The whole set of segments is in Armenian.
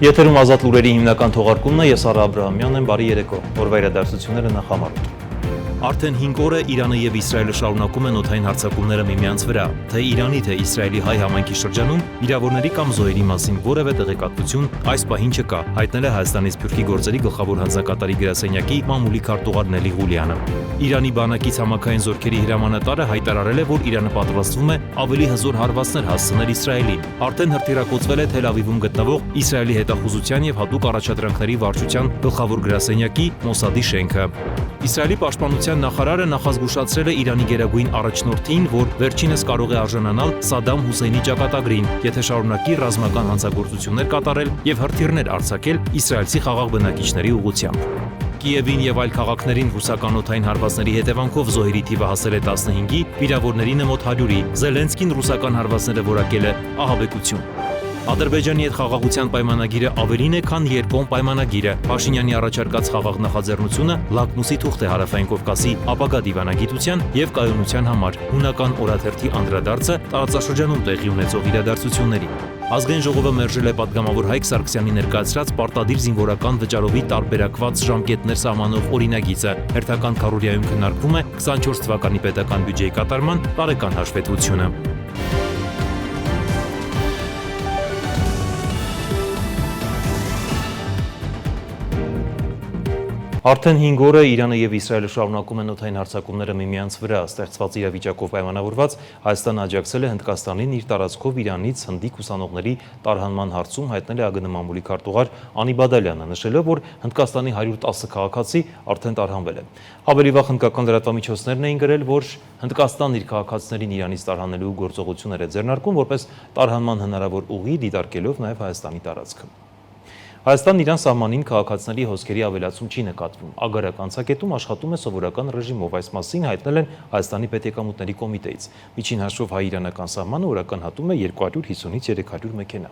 Եթերում ազատ լուրերի հիմնական թողարկումն է, ես Արա Աբրահամյանն եմ, բարի երեկո, օրվա իրադարձությունները նախամարում։ Արդեն 5 օր է Իրանը եւ Իսրայելը շարունակում են օդային հարձակումները միմյանց վրա, թե Իրանի, թե Իսրայելի հայ համայնքի շրջանում վիրավորների կամ զոհերի մասին որևէ տեղեկատվություն այս պահին չկա, հայտնել է Հայաստանի Սփյուռքի գործերի գլխավոր հանձնակատարի գրասենյակի մամուլի քարտուղար Նելի Ղուլյանը։ Իրանի բանակի ցամաքային զորքերի հրամանատարը հայտարարել է, որ Իրանը պատրաստվում է ավելի հզոր հարվածներ հասցնել Իսրայելին։ Արդեն հրթիռակոծվել է Թել Ավիվում գտնվող Իսրայելի հետախուզության եւ հատուկ առաջադրանքների վարչության գլխավոր գրասենյակի Մոսադի շենքը։ Իսրայելի պաշտպանության նախարարը նախազգուշացրել է Իրանի գերագույն առաջնորդին, որ վերջինս կարող է արժանանալ Սադամ Հուսեյնի ճակատագրին, եթե շարունակի ռազմական հանցագործություններ կատարել եւ հրթիռներ արձակել իսրայելցի խաղաղ բնակիչների ուղղությամբ։ Կիևին եւ այլ քաղաքներին ռուսական օդային հարվածների հետևանքով զոհերի թիվը հասել է 15-ի, վիրավորներինը մոտ 100-ի։ Զելենսկին ռուսական հարվածները որակել է ահաբեկություն։ Ադրբեջանի հետ խաղաղության պայմանագիրը ավելին է, քան երկկողմ պայմանագիրը։ Փաշինյանի առաջարկած խաղաղ նախաձեռնությունը լակմուսի թուղթ է Հարավային Կովկասի ապագա դիվանագիտության եւ կայունության համար։ Հունական օրաթերթի անդրադարձը տարածաշրջանում տեղի ունեցող իրադարձությունների։ Ազգային ժողովը մերժել է պատգամավոր Հայկ Սարգսյանի ներկայացրած պարտադիր զինվորական վճարովի տարբերակված ժամկետներ սահմանող օրինագիծը։ Հերթական քարոզիայում քննարկվում է 24 թվականի պետական բյուջեի կատարման տարեկան հաշվետվությունը։ Արդեն 5 օր է Իրանը եւ Իսրայելը շարունակում են օդային հարձակումները միմյանց վրա, ստեղծված իրավիճակով պայմանավորված Հայաստանը աջակցել է Հնդկաստանին իր տարածքով Իրանից հնդիկ ուսանողների տարհանման հարցում, հայտնել է ԱԳՆ մամուլի քարտուղար Անի Բադալյանը, նշելով, որ Հնդկաստանի 110 քաղաքացի արդեն տարհանվել են։ Ավելի վաղ հնդկական լրատվամիջոցներն էին գրել, որ Հնդկաստանն իր քաղաքացիներին Իրանից տարհանելու գործողություններ է ձեռնարկում, որպես տարհանման հնարավոր ուղի դիտարկելով նաեւ Հայաստանի տարածքը։ Հայաստան-Իրան սահմանին քաղաքացիների հոսքերի ավելացում չի նկատվում։ Ագարակ անցակետում աշխատում է սովորական ռեժիմով, այս մասին հայտնել են Հայաստանի պետեկամուտների կոմիտեից։ Միջին հաշվով հայ-իրանական սահմանը օրական հատում է 250-ից 300 մեքենա։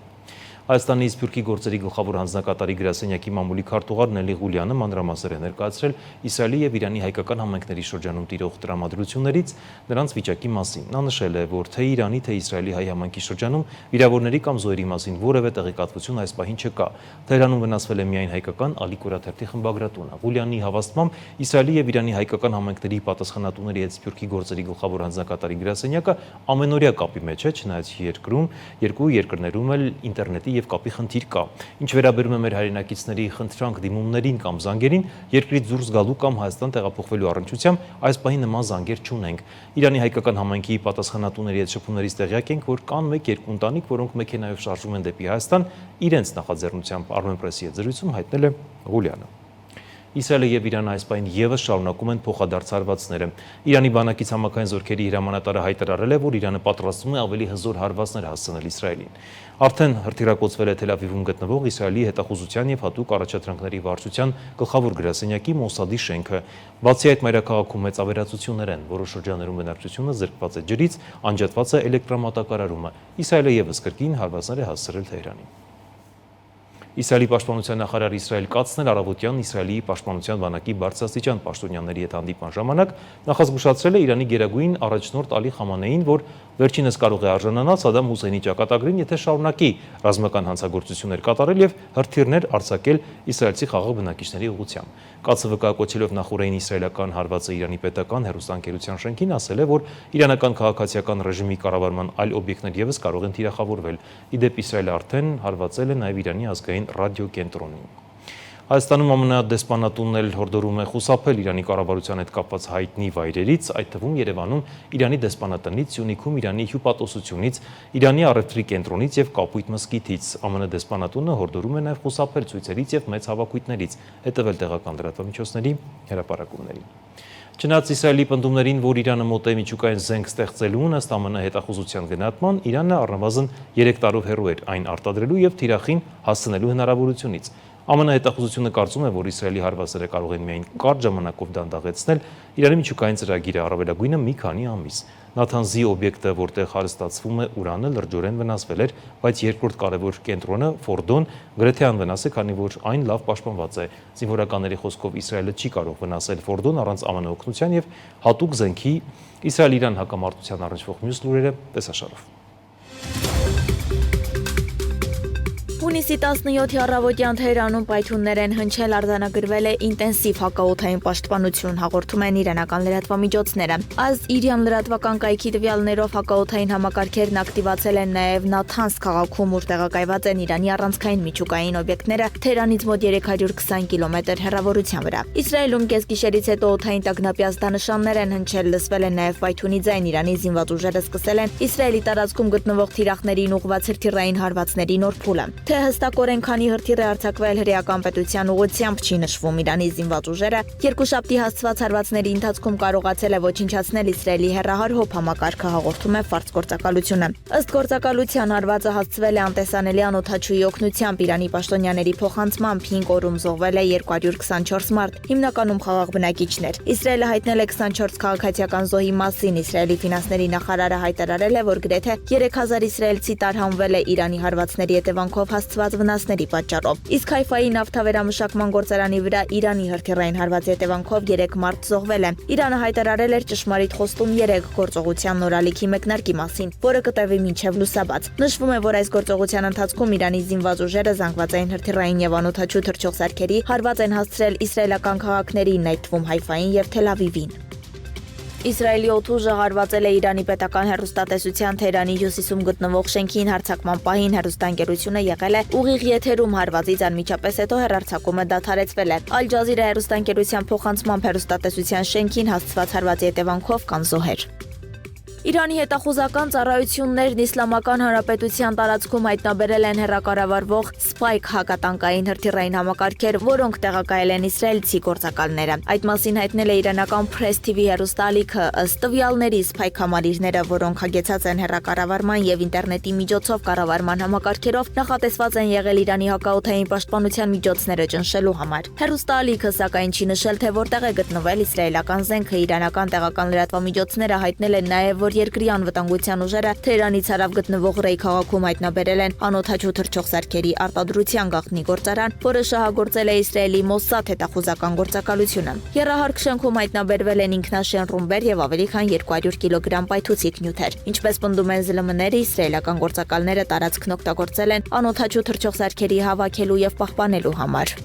Հայաստանի Սփյուռքի գործերի գլխավոր հանձնակատարի գրասենյակի մամուլի քարտուղար Նելի Ղուլյանը մանրամասներ է ներկայացրել Իսրայելի եւ Իրանի հայկական համայնքների շրջանում տիրող տրամադրություններից նրանց վիճակի մասին։ Նա նշել է, որ թե Իրանի, թե Իսրայելի հայ համայնքի շրջանում վիրավորների կամ զոհերի մասին որևէ տեղեկատվություն այս պահին չկա։ Թեհրանում վնասվել է միայն հայկական Ալի Կորաթերթի խմբագրատունը։ Ղուլյանի հավաստմամբ Իսրայելի եւ Իրանի հայկական համայնքների պատասխանատուների հետ Սփյուռքի գործերի գլխավոր հանձնակատարի գրասենյակը ամենօրյա կապի մեջ է, չնայած երկրում երկու երկրներում էլ ինտերնետի եւ կապի խնդիր կա։ Ինչ վերաբերում է մեր հայրենակիցների խնդրանք դիմումներին կամ զանգերին, երկրից դուրս գալու կամ Հայաստան տեղափոխվելու առնչությամբ այս պահին նման զանգեր չունենք։ Իրանի հայկական համայնքի պատասխանատուների հետ շփումներից տեղյակ ենք, որ կան 1-2 ընտանիք, որոնք մեքենայով շարժվում են դեպի Հայաստան, իրենց նախաձեռնությամբ Armenpress-ի հետ զրույցում հայտնել է Ղուլյանը։ Իսրայելը եւ Իրանը այս պահին եւս շարունակում են փոխադարձ հարվածները։ Իրանի բանակի ցամաքային զորքերի հրամանատարը հայտարարել է, որ Իրանը պատրաստվում է ավելի հզոր հարվածներ հասցնել Իսրայելին։ Արդեն հրթիռակոծվել է Թել Ավիվում գտնվող Իսրայելի հետախուզության եւ հատուկ առաջադրանքների վարչության գլխավոր գրասենյակի Մոսադի շենքը։ Բացի այդ, մայրաքաղաքում մեծ ավերածություններ են, որոշ շրջաններում բնակչությունը զրկված է ջրից, անջատված է էլեկտրամատակարարումը։ Իսրայելը եւս կրկին հարվածներ է հասցրել Թեհրանին։ Իսրայելի պաշտպանության նախարար Իսրայել Կացն էլ առավոտյան Իսրայելի պաշտպանության բանակի բարձրաստիճան պաշտոնյաների հետ հանդիպման ժամանակ նախազգուշացրել է Իրանի գերագույն առաջնորդ Ալի Խամանեին, որ վերջինս կարող է արժանանալ Սադամ Հուսեյնի ճակատագրին, եթե շարունակի ռազմական հանցագործություններ կատարել եւ հրթիռներ արձակել իսրայելցի խաղաղ բնակիչների ուղղությամբ։ Կացը վկայակոչելով նախորդային իսրայելական հարվածը Իրանի պետական հեռուստաընկերության շենքին ասել է, որ իրանական քաղաքացիական ռեժիմի կառավարման այլ օբյեկտներ եւս կարող են թիրախավորվել։ Իդեպ Իսրայելը արդեն հարվածել է նաեւ Իրանի ազգային ռադիոկենտրոնին։ Հայաստանում ԱՄՆ-դեսպանատունն էլ հորդորում է խուսափել Իրանի կառավարության հետ կապված հայտնի վայրերից, այդ թվում Երևանում Իրանի դեսպանատնից, Սյունիքում Իրանի հյուպատոսությունից, Իրանի առևտրի կենտրոնից եւ Կապույտ մզկիթից։ ԱՄՆ դեսպանատունը հորդորում է նաեւ խուսափել ցույցերից եւ մեծ հավաքույթներից, հետևել տեղական լրատվամիջոցների հրապարակումներին։ Չնայած Իսրայելի պնդումներին, որ Իրանը մոտ է միջուկային զենք ստեղծելու ըստ ԱՄՆ հետախուզության գնահատման, Իրանը առնվազն 3 տարով հեռու էր այն արտադրելու եւ թիրախին հասցնելու հնարավորությունից։ ԱՄՆ հետախուզությունը կարծում է, որ Իսրայելի հարվածները կարող են միայն կարճ ժամանակով դանդաղեցնել Իրանի միջուկային ծրագիրը, առավելագույնը մի քանի ամիս։ Նաթանզի օբյեկտը, որտեղ հարստացվում է ուրանը, լրջորեն վնասվել էր, բայց երկրորդ կարևոր կենտրոնը Ֆորդոն գրեթե անվնաս է, քանի որ այն լավ պաշտպանված է։ Զինվորականների խոսքով Իսրայելը չի կարող վնասել Ֆորդոն առանց ԱՄՆ օգնության եւ հատուկ զենքի։ Իսրայել-Իրան հակամարտության առնչվող մյուս լուրերը տեսաշարով։ Հունիսի 17-ի առավոտյան Թեհրանում պայթյուններ են հնչել, արձանագրվել է ինտենսիվ հակաօդային պաշտպանություն, հաղորդում են իրանական լրատվամիջոցները։ Այս իրան լրատվական կայքի տվյալներով հակաօդային համակարգերն ակտիվացել են նաև Նաթանզ քաղաքում, ուր տեղակայված են Իրանի առանցքային միջուկային օբյեկտները Թեհրանից մոտ 320 կիլոմետր հեռավորության վրա։ Իսրայելում կեսգիշերից հետո օդային տագնապի ազդանշաններ են հնչել, լսվել են նաև պայթյունի ձայն։ Իրանի զինված ուժերը սկսել են Իսրայելի տարածքում գտնվող թիրախներին ուղղված հրթիռային հարվածների նոր փուլը։ Թե հստակորեն քանի հրթիռ է արձակվել հրեական պետության ուղղությամբ չի նշվում։ Իրանի զինված ուժերը երկուշաբթի հասցված հարվածների ընթացքում կարողացել է ոչնչացնել Իսրայելի հեռահար հոբ համակարգը, հաղորդում է Ֆարս գործակալությունը։ Ըստ գործակալության հարվածը հասցվել է անտեսանելի անօդաչուի օգնությամբ։ Իրանի պաշտոնյաների փոխանցմամբ 5 օրում զոհվել է 224 մարդ, հիմնականում խաղաղ բնակիչներ։ Իսրայելը հայտնել է 24 քաղաքացիական զոհի մասին։ Իսրայելի ֆինանսների նախարարը հայտարարել է, որ գրեթե 3000 իսրայելցի տարհանվել է Իրանի հարվածների հետևանքով հասցված վնասների պատճառով։ Իսկ Հայֆայի նավթավերամշակման գործարանի վրա Իրանի հրթիռային հարվածի հետևանքով 3 մարդ զոհվել է։ Իրանը հայտարարել էր ճշմարիտ խոստում 3 գործողության նորալիքի մեկնարկի մասին, որը կտևի մինչև լուսաբաց։ Նշվում է, որ այս գործողության ընթացքում Իրանի զինված ուժերը զանգվածային հրթիռային եւ անօդաչու թռչող սարքերի հարված են հասցրել իսրայելական քաղաքներին, այդ թվում Հայֆային եւ Թել Ավիվին։ Իսրայելի օդուժը հարվածել է Իրանի պետական հեռուստատեսության Թեհրանի հյուսիսում գտնվող շենքին հարձակման պահին հեռուստաընկերությունը եղել է ուղիղ եթերում, հարվածից անմիջապես հետո հեռարձակումը դադարեցվել է։ Ալ Ջազիրա հեռուստաընկերության փոխանցմամբ հեռուստատեսության շենքին հասցված հարվածի հետևանքով կան զոհեր։ Իրանի հետախուզական ծառայություններն Իսլամական Հանրապետության տարածքում հայտնաբերել են հեռակառավարվող Spike հակատանկային հրթիռային համակարգեր, որոնք տեղակայել են իսրայելցի գործակալները։ Այդ մասին հայտնել է իրանական Press TV հեռուստաալիքը։ Ըստ տվյալների Spike համալիրները, որոնք հագեցած են հեռակառավարման եւ ինտերնետի միջոցով կառավարման համակարգերով, նախատեսված են եղել Իրանի հակաօդային պաշտպանության միջոցները ճնշելու համար։ Հեռուստաալիքը սակայն չի նշել, թե որտեղ է գտնվել իսրայելական զենքը։ Իրանական տեղական լրատվամիջոցները հայտնել են նաեւ, որ երկրի անվտանգության ուժերը Թեհրանից հարավ գտնվող Ռեյ քաղաքում հայտնաբերել են անօդաչու թռչող սարքերի արտադրության գաղտնի գործարան, որը շահագործել է Իսրայելի Մոսսադ հետախուզական գործակալությունը։ Եռահարկ շենքում հայտնաբերվել են ինքնաշեն ռումբեր եւ ավելի քան 200 կիլոգրամ պայթուցիկ նյութեր։ Ինչպես պնդում են ԶԼՄ-ները, իսրայելական գործակալները տարածքն օգտագործել են անօդաչու թռչող սարքերի հավաքելու եւ պահպանելու համար։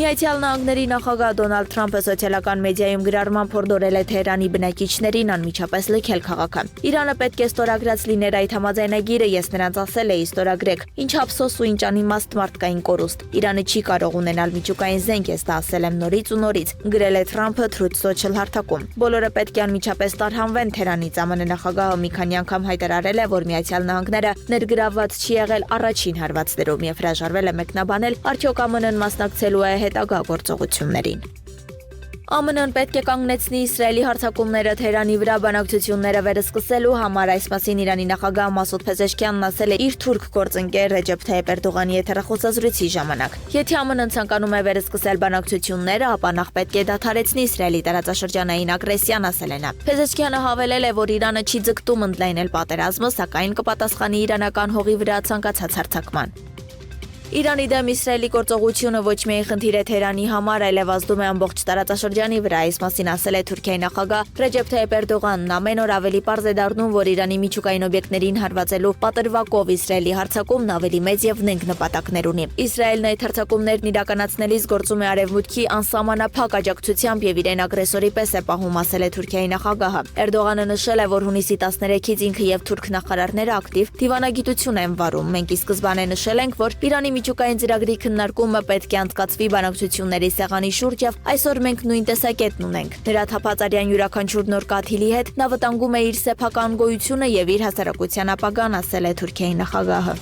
Միացյալ Նահանգների նախագահ Դոնալդ Թրամփը սոցիալական մեդիայում գրառման փորդորել է Թեհրանի բնակիչներին անմիջապես լքել քաղաքը։ Իրանը պետք է ստորագրած լիներ այդ համաձայնագիրը, ես նրանց ասել էի ստորագրեք։ Ինչ ափսոս ու ինչ անիմաստ մարդկային կորուստ։ Իրանը չի կարող ունենալ միջուկային զենք, ես դա ասել եմ նորից ու նորից, գրել է Թրամփը Truth Social հարթակում։ Բոլորը պետք է անմիջապես տարհանվեն Թեհրանից։ ԱՄՆ նախագահը մի քանի անգամ հայտարարել է, որ Միացյալ Նահանգները ներգրավված չի եղել առաջին հարվածներում եւ հրաժարվել է մեկնաբանել, արդյոք ԱՄՆ-ն մասնակցելու է հետագա գործողություններին։ ԱՄՆ-ն պետք է կանգնեցնի Իսրայելի հարձակումները Թեհրանի վրա բանակցությունները վերսկսելու համար, այս մասին Իրանի նախագահ Մասուդ Փեզեշքյանն ասել է իր թուրք գործընկեր Ռեջեփ Թայիփ Էրդողանի եթերախոսազրույցի ժամանակ։ Եթե ԱՄՆ-ն ցանկանում է վերսկսել բանակցությունները, ապա նախ պետք է դադարեցնի Իսրայելի տարածաշրջանային ագրեսիան, ասել է նա։ Փեզեշքյանը հավելել է, որ Իրանը չի ձգտում ընդլայնել պատերազմը, սակայն կպատասխանի իրանական հողի վրա ցանկացած հարձակման։ Իրանի դեմ Իսրայելի գործողությունը ոչ միայն խնդիր է Թեհրանի համար, այլև ազդում է ամբողջ տարածաշրջանի վրա, այս մասին ասել է Թուրքիայի նախագահ Ռեջեփ Թայիփ Էրդողանն։ Ամեն օր ավելի պարզ է դառնում, որ Իրանի միջուկային օբյեկտներին հարվածելու պատրվակով Իսրայելի հարձակումն ավելի մեծ եւ նենգ նպատակներ ունի։ Իսրայելն այդ հարձակումներն իրականացնելիս գործում է արևմուտքի անսահմանափակ աջակցությամբ եւ իրեն ագրեսորի պես է պահում, ասել է Թուրքիայի նախագահը։ Էրդողանը նշել է, որ հունիսի 13-ից ինքը եւ թուրք նախարարները ակտիվ դիվանագիտություն են վարում։ Մենք ի սկզբանե նշել ենք, որ Իրանի միջուկային ծրագրի քննարկումը պետք է անցկացվի բանակցությունների սեղանի շուրջ եւ այսօր մենք նույն տեսակետն ունենք։ Նրա թափածարյան յուրաքանչյուր նոր կաթիլի հետ նա վտանգում է իր սեփական գոյությունը եւ իր հասարակության ապագան, ասել է Թուրքիայի նախագահը։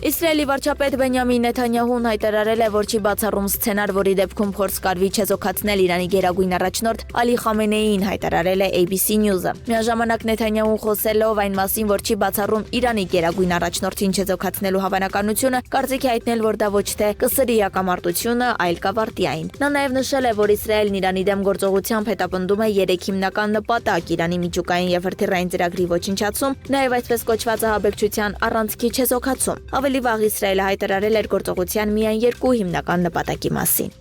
Իսրայելի վարչապետ Բենյամին Նեթանյահուն հայտարարել է, որ չի բացառում սցենար, որի դեպքում փորձ կարվի չեզոքացնել Իրանի գերագույն առաջնորդ Ալի Խամենեիին, հայտարարել է ABC News-ը։ Միաժամանակ Նեթանյահուն խոսելով այն մասին, որ չի բացառում Իրանի գերագույն առաջնորդին չեզոքացնելու հավանականությունը, կարծիք է հայտնել, որ դա ոչ թե կսրի հակամարտությունը, այլ կավարտի այն։ Նա նաև նշել է, որ Իսրայելն Իրանի դեմ գործողությամբ հետապնդում է 3 հիմնական նպատակ՝ Իրանի միջուկային եւ հրթիռային ծրագրի ոչնչացում, նաև այսպես կոչված ահաբեկչության առանցքի չեզոքացում։ Ավելի վաղ Իսրայելը հայտարարել էր գործողության միայն 2 հիմնական նպատակի մասին։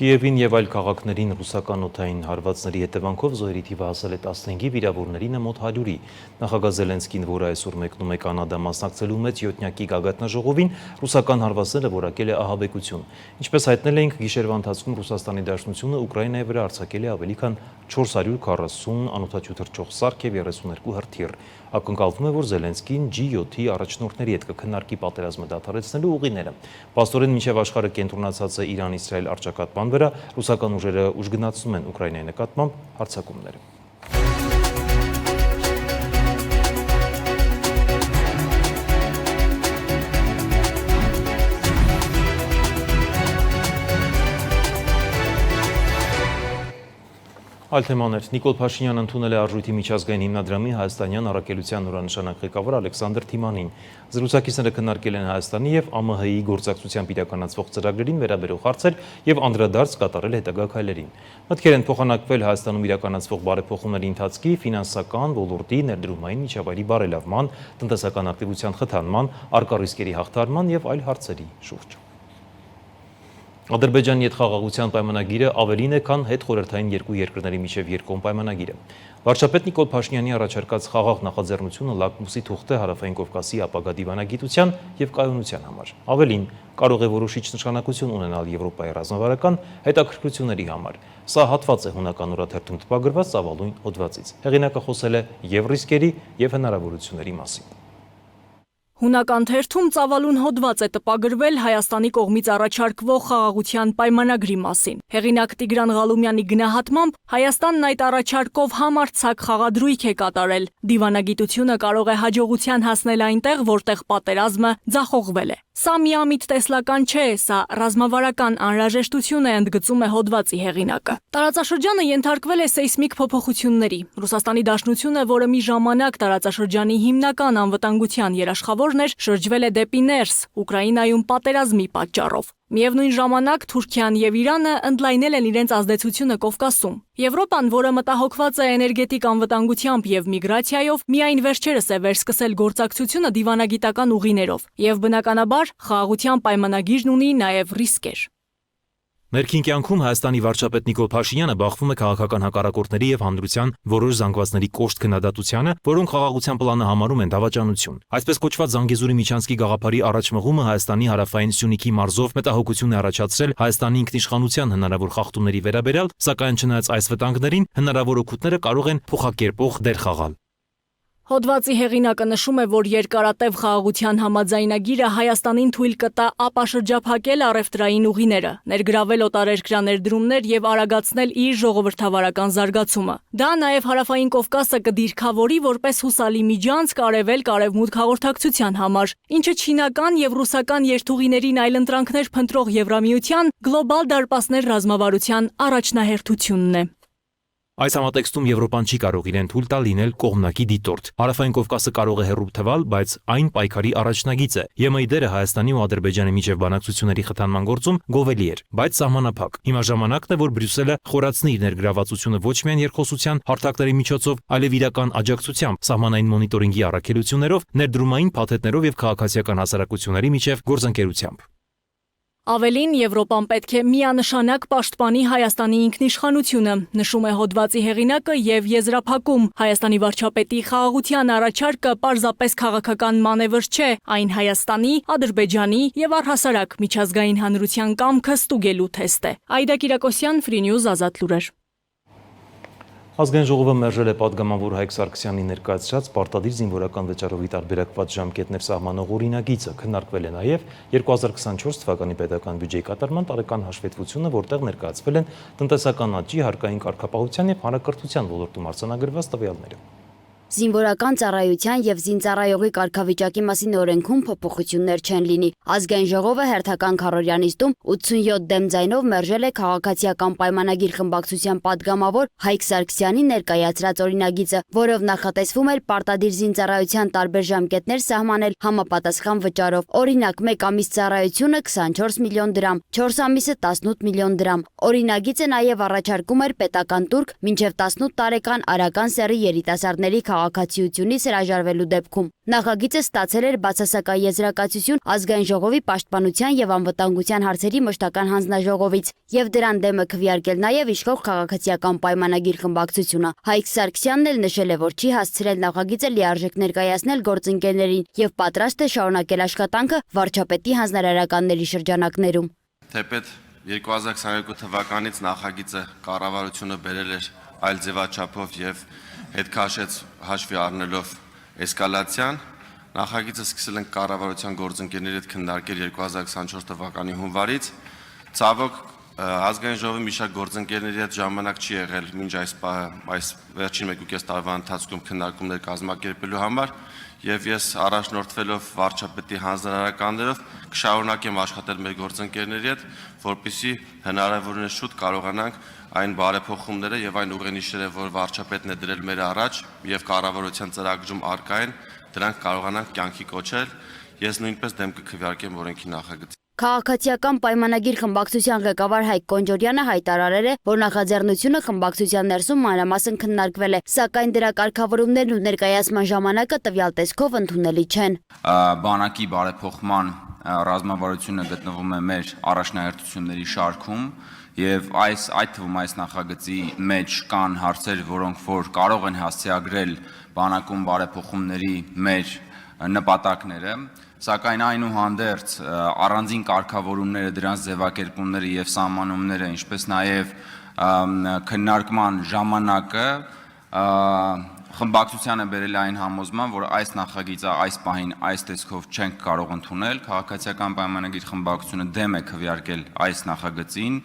Կիևին եւ այլ քաղաքներին ռուսական օդային հարվածների հետևանքով զոհերի թիվը հասել է 15-ի, վիրավորներինը մոտ 100-ի։ Նախագահ Զելենսկին, որը այսօր մեկնում է Կանադա մասնակցելու մեծ յոթնյակի գագաթնաժողովին, ռուսական հարվածները որակել է ահաբեկություն։ Ինչպես հայտնել էինք, գիշերվա ընթացքում Ռուսաստանի Դաշնությունը Ուկրաինայի վրա արձակել է ավելի քան 440 անօդաչու թռչող սարք եւ 32 հրթիռ։ Ակնկալվում է, որ Զելենսկին G7-ի առաջնորդների հետ կքննարկի պատերազմը դադարեցնելու ուղիները։ Պաստորեն մինչև աշխարհը կենտրոնացած է Իրան-Իսրայել առճակատման վրա, ռուսական ուժերը ուժգնացնում են Ուկրաինայի նկատմամբ հարձակումները։ Այլ թեմաներ։ Նիկոլ Փաշինյանը ընդունել է Արժույթի միջազգային հիմնադրամի հայաստանյան առաքելության նորանշանակ ղեկավար Ալեքսանդր Թիմանին։ Զրուցակիցները քննարկել են Հայաստանի եւ ԱՄՀ-ի գործակցությամբ իրականացվող ծրագրերին վերաբերող հարցեր եւ անդրադարձ կատարել հետագա քայլերին։ Մտքեր են փոխանակվել Հայաստանում իրականացվող բարեփոխումների ընթացքի, ֆինանսական ոլորտի, ներդրումային միջավայրի բարելավման, տնտեսական ակտիվության խթանման, առկա ռիսկերի հաղթարման եւ այլ հարցերի շուրջ։ Ադրբեջանի հետ խաղաղության պայմանագիրը ավելին է, քան հետխորհրդային երկու երկրների միջև երկկողմ պայմանագիրը։ Վարչապետ Նիկոլ Փաշինյանի առաջարկած խաղաղ նախաձեռնությունը լակմուսի թուղթ է Հարավային Կովկասի ապագա դիվանագիտության եւ կայունության համար։ Ավելին, կարող է որոշիչ նշանակություն ունենալ Եվրոպայի ռազմավարական հետաքրքրությունների համար։ Սա հատված է հունական օրաթերթում տպագրված ծավալուն հոդվածից։ Հեղինակը խոսել է եւ ռիսկերի եւ հնարավորությունների մասին։ Հունական թերթում ծավալուն հոդված է տպագրվել Հայաստանի կողմից առաջարկվող խաղաղության պայմանագրի մասին։ Հեղինակ Տիգրան Ղալումյանի գնահատմամբ Հայաստանն այդ առաջարկով համարձակ խաղադրույք է կատարել։ Դիվանագիտությունը կարող է հաջողության հասնել այնտեղ, որտեղ պատերազմը ձախողվել է։ Սա միամիտ տեսլական չէ, սա ռազմավարական անհրաժեշտություն է, ընդգծում է հոդվածի հեղինակը։ Տարածաշրջանը ենթարկվել է սեյսմիկ փոփոխությունների։ Ռուսաստանի Դաշնությունը, որը մի ժամանակ տարածաշրջանի հիմնական անվտանգության երաշխավորն էր, շրջվել է դեպի ներս, Ուկրաինայում պատերազմի պատճառով։ Միևնույն ժամանակ Թուրքիան եւ Իրանը ընդլայնել են իրենց ազդեցությունը Կովկասում։ Եվրոպան, որը մտահոգված է էներգետիկ անվտանգությամբ եւ միգրացիայով, միայն վերջերս է վերսկսել գործակցությունը դիվանագիտական ուղիներով, եւ բնականաբար խաղաղության պայմանագիրն ունի նաեւ ռիսկեր։ Ներքին կյանքում Հայաստանի վարչապետ Նիկոլ Փաշինյանը բախվում է քաղաքական հակառակորդների եւ հանրության որոշ զանգվածների կոշտ քննադատությանը, որոնք խաղաղության պլանը համարում են դավաճանություն։ Այսպես կոչված Զանգեզուրի միջանցքի գաղափարի առաջմղումը Հայաստանի հարավային Սյունիքի մարզով մտահոգություն է առաջացրել Հայաստանի ինքնիշխանության հնարավոր խախտումների վերաբերյալ, սակայն չնայած այս վտանգներին, հնարավոր օգուտները կարող են փոխակերպող դեր խաղալ։ Հոդվածի հեղինակը նշում է, որ երկարատև խաղաղության համաձայնագիրը Հայաստանին թույլ կտա ապաշրջափակել առևտրային ուղիները, ներգրավել օտարերկրյա ներդրումներ եւ արագացնել իր ժողովրդավարական զարգացումը։ Դա նաեւ Հարավային Կովկասը կդիրքավորի որպես հուսալի միջանցք արևելք-արևմուտք հաղորդակցության համար, ինչը չինական եւ ռուսական երթուղիներին այլընտրանքներ փնտրող Եվրամիության գլոբալ դարպասներ ռազմավարության առաջնահերթությունն է։ Այս համատեքստում Եվրոպան չի կարող իրեն թույլ տալ լինել կողմնակի դիտորդ։ Հարավային Կովկասը կարող է հեռու թվալ, բայց այն պայքարի առաջնագիծ է։ ԵՄ-ի դերը Հայաստանի ու Ադրբեջանի միջև բանակցությունների խթանման գործում գովելի էր, բայց սահմանափակ։ Հիմա ժամանակն է, որ Բրյուսելը խորացնի իր ներգրավվածությունը ոչ միայն երկխոսության հարթակների միջոցով, այլև իրական աջակցությամբ, սահմանային մոնիտորինգի առաքելություններով, ներդրումային փաթեթներով եւ քաղաքացիական հասարակությունների միջև գործընկերությամբ։ Ավելին, Եվրոպան պետք է միանշանակ պաշտպանի Հայաստանի ինքնիշխանությունը, նշում է հոդվածի հեղինակը եւ եզրափակում։ Հայաստանի վարչապետի խաղաղության առաջարկը պարզապես քաղաքական մանևր չէ, այն Հայաստանի, Ադրբեջանի եւ առհասարակ միջազգային հանրության կամքը ստուգելու թեստ է։ Այդա Կիրակոսյան, Free News, Ազատ լուրեր։ Ազգային ժողովը մերժել է պատգամավոր Հայկ Սարգսյանի ներկայացրած պարտադիր զինվորական վճարովի տարբերակված ժամկետներ սահմանող օրինագիծը, քննարկվել է նաև 2024 թվականի պետական բյուջեի կատարման տարեկան հաշվետվությունը, որտեղ ներկայացվել են տնտեսական աճի, հարկային կարգապահության եւ հանրակրթության ոլորտում արձանագրված տվյալները։ Զինվորական ծառայության եւ զինծառայողի կարգավիճակի մասին օրենքում փոփոխություններ չեն լինի։ Ազգային ժողովը հերթական քառորյանիստում 87 դեմ ձայնով մերժել է քաղաքացիական պայմանագիր խմբակցության падգամավոր Հայկ Սարգսյանի ներկայացրած օրինագիծը, որով նախատեսվում էր պարտադիր զինծառայության տարբեր ժամկետներ սահմանել համապատասխան վճարով։ Օրինակ, 1 ամիս ծառայությունը 24 միլիոն դրամ, 4 ամիսը 18 միլիոն դրամ։ Օրինագիծը նաեւ առաջարկում էր պետական տուրք մինչեւ 18 տարեկան արական սեռի երիտասարդների քաղաքացիությունից հրաժարվելու դեպքում։ Նախագիծը ստացել էր բացասական եզրակացություն Ազգային ժողովի պաշտպանության եւ անվտանգության հարցերի մշտական հանձնաժողովից եւ դրան դեմը քվեարկել նաեւ իշխող քաղաքացիական պայմանագիր խմբակցությունը։ Հայկ Սարգսյանն էլ նշել է, որ չի հասցրել նախագիծը լիարժեք ներկայացնել գործընկերներին եւ պատրաստ է շարունակել աշխատանքը վարչապետի հանձնարարականների շրջանակներում։ Թեպետ 2022 թվականից նախագիծը կառավարությունը բերել էր այլ ձևաչափով եւ հետ քաշեց հաշվի առնելով էսկալացիան, նախագիծը սկսել են կառավարության գործընկերների հետ քննարկել 2024 թվականի հունվարից, ցավոք Ազգային ժողովի մի շարք գործընկերների հետ ժամանակ չի եղել մինչ այս վերջին 1.5 տարվա ընթացքում քննարկումներ կազմակերպելու համար եւ ես առաջնորդվելով վարչապետի հանձնարարականներով կշարունակեմ աշխատել մեր գործընկերների հետ, որպեսզի հնարավորինս շուտ կարողանանք այն բարեփոխումները եւ այն ուղենիշերը, որ վարչապետն է դրել մեր առաջ եւ կառավարության ծրագրում արկա են, դրանք կարողանանք կյանքի կոչել։ Ես նույնպես դեմ կքվեարկեմ օրենքի նախագծին։ Քաղաքացիական պայմանագիր խմբակցության ղեկավար Հայկ Կոնջորյանը հայտարարել է, որ նախաձեռնությունը խմբակցության ներսում մանրամասն քննարկվել է, սակայն դրա կարգավորումներն ու ներկայացման ժամանակը տվյալ տեսքով ընդունելի չեն։ Բանակի բարեփոխման ռազմավարությունը գտնվում է մեր առաջնահերթությունների շարքում եւ այդ թվում այս նախագծի մեջ կան հարցեր, որոնք որ կարող են հասցեագրել բանակում բարեփոխումների մեր նպատակները, սակայն այնուհանդերձ առանձին կարգավորումները, դրանց ձևակերպումները եւ սահմանումները, ինչպես նաեւ քննարկման ժամանակը խմբակցությանը բերել այն համոզման, որ այս նախագիծը այս պահին այս տեսքով չենք կարող ընդունել, քաղաքացիական պայմանագիր խմբակցությունը դեմ է քվեարկել այս նախագծին,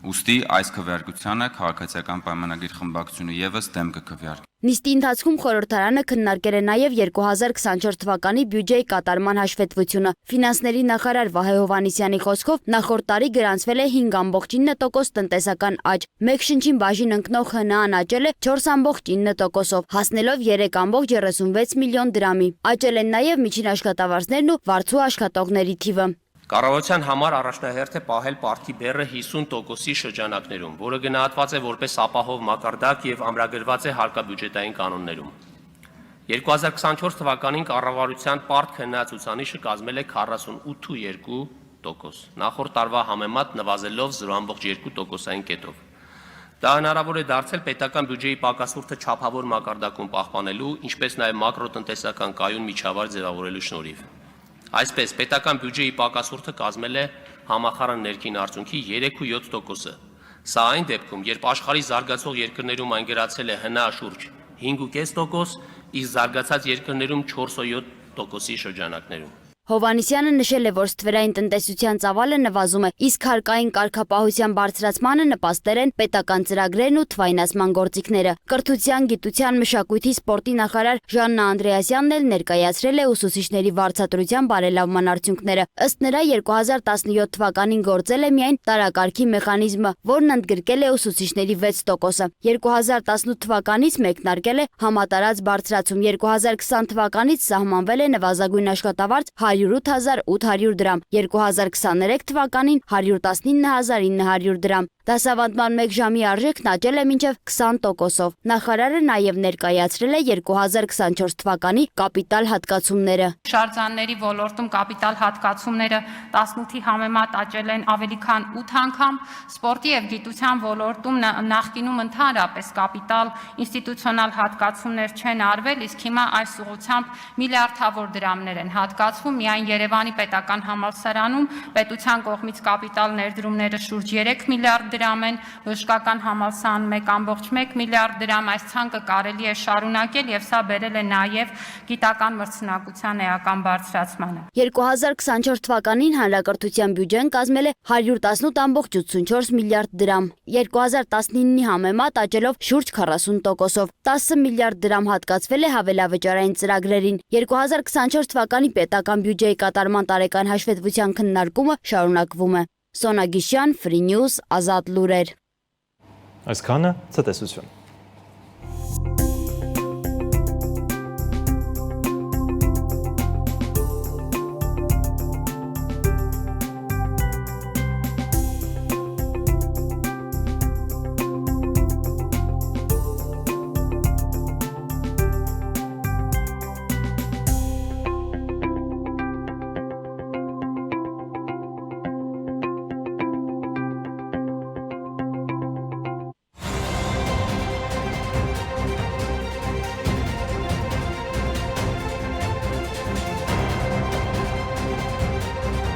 ուստի այս քվեարկությանը քաղաքացիական պայմանագիր խմբակցությունը եւս դեմ կքվեարկի։ Նիստի ընթացքում խորհրդարանը քննարկել է նաև 2024 թվականի բյուջեի կատարման հաշվետվությունը։ Ֆինանսների նախարար Վահե Հովհաննիսյանի խոսքով նախորդ տարի գրանցվել է 5.9% տնտեսական աճ, մեկ շնչին բաժին ընկնող ՀՆԱ-ն աճել է 4.9%-ով, հասնելով 3.36 միլիոն դրամի։ Աճել են նաև միջին աշխատավարձներն ու վարձու աշխատողների թիվը։ Կառավարության համար առաջնահերթ է պահել պարտքի բեռը 50%-ի շրջանակներում, որը գնահատված է որպես ապահով մակարդակ եւ ամրագրված է հարկաբյուջետային կանոններում։ 2024 թվականին կառավարության պարտք հնացուցանիշը կազմել է 48.2%, նախորդ տարվա համեմատ նվազելով 0.2%-ային կետով։ Դա հնարավոր է դարձել պետական բյուջեի պակասուրդը չափավոր մակարդակում պահպանելու, ինչպես նաեւ մակրոտնտեսական կայուն միջավայր ձևավորելու շնորհիվ։ Այսպես, պետական բյուջեի պակասուրդը կազմել է համախառն ներքին արդյունքի 3.7%-ը։ Սա այն դեպքում, երբ աշխարհի զարգացող երկրներում այն գրացել է ՀՆԱ շուրջ 5.5%, իսկ զարգացած երկրներում 4.7%-ի շրջանակներում։ Հովհաննիսյանը նշել է, որ ստվերային տնտեսության ծավալը նվազում է, իսկ հարկային կարգապահության բարձրացմանը նպաստել են պետական ծրագրերն ու թվայնացման գործիքները։ Կրթության, գիտության, մշակույթի, սպորտի նախարար Ժաննա Անդրեասյանն էլ ներկայացրել է ուսուցիչների վարձատրության բարելավման արդյունքները։ Ըստ նրա 2017 թվականին գործել է միայն տարակարգի մեխանիզմը, որն ընդգրկել է ուսուցիչների 6%-ը։ 2018 թվականից մեկնարկել է համատարած բարձրացում, 2020 թվականից սահմանվել է նվազագույն աշխատավարձ 108.800 դրամ, 2023 թվականին 119.900 դրամ։ Դասավանդման մեկ ժամի արժեքն աճել է մինչև 20%-ով։ Նախարարը նաև ներկայացրել է 2024 թվականի կապիտալ հատկացումները։ Շարժանների ոլորտում կապիտալ հատկացումները 18-ի համեմատ աճել են ավելի քան 8 անգամ, սպորտի եւ գիտության ոլորտում նախկինում ընդհանրապես կապիտալ ինստիտուցիոնալ հատկացումներ չեն արվել, իսկ հիմա այս ուղղությամբ միլիարդավոր դրամներ են հատկացվում։ Միայն Երևանի պետական համալսարանում պետության կողմից կապիտալ ներդրումները շուրջ 3 միլիարդ դրամ են, բժշկական համալսարան 1.1 միլիարդ դրամ, այս ցանկը կարելի է շարունակել եւ սա բերել է նաեւ գիտական մրցունակության էական բարձրացմանը։ 2024 թվականին հանրակրթության բյուջեն կազմել է 118.84 միլիարդ դրամ, 2019-ի համեմատ աճելով շուրջ 40%-ով, 10 միլիարդ դրամ հատկացվել է հավելավճարային ծրագրերին։ 2024 թվականի պետական բյուջեի կատարման տարեկան հաշվետվության քննարկումը շարունակվում է։ Սոնա Գիշյան, Free News, Ազատ լուրեր։ Այսքանը ցտեսություն։